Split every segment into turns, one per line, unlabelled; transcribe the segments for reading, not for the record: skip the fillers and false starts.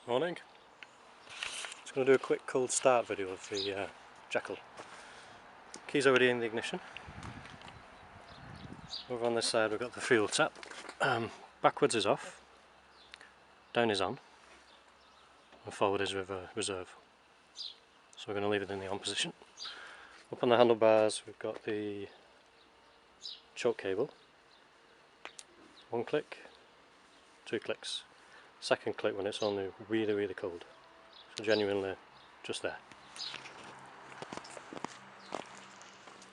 Morning. Just going to do a quick cold start video of the Jekyll. Key's already in the ignition. Over on this side we've got the fuel tap. Backwards is off, down is on, and forward is reserve. So we're going to leave it in the on position. Up on the handlebars we've got the choke cable. One click, two clicks. Second click when it's only really cold. So genuinely just there.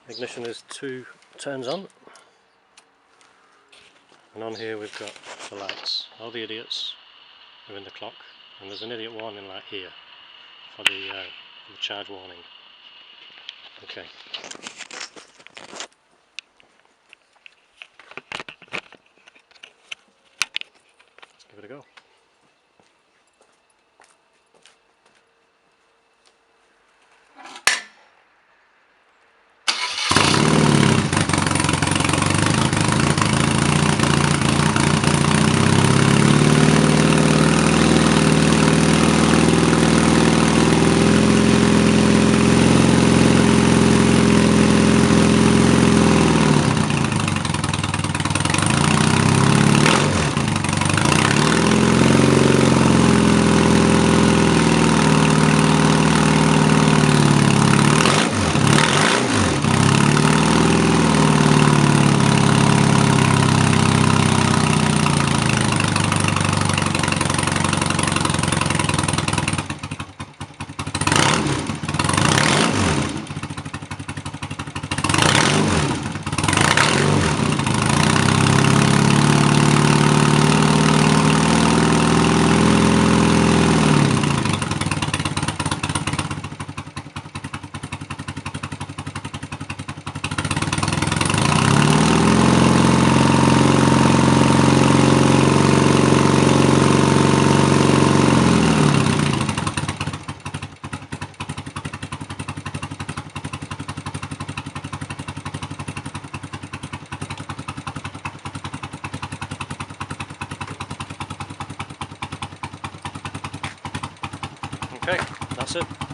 Ignition is 2 turns on. And on here we've got the lights. All the idiots are in the clock, and there's an idiot warning light here for the charge warning. Okay. Let's give it a go. Okay, that's it.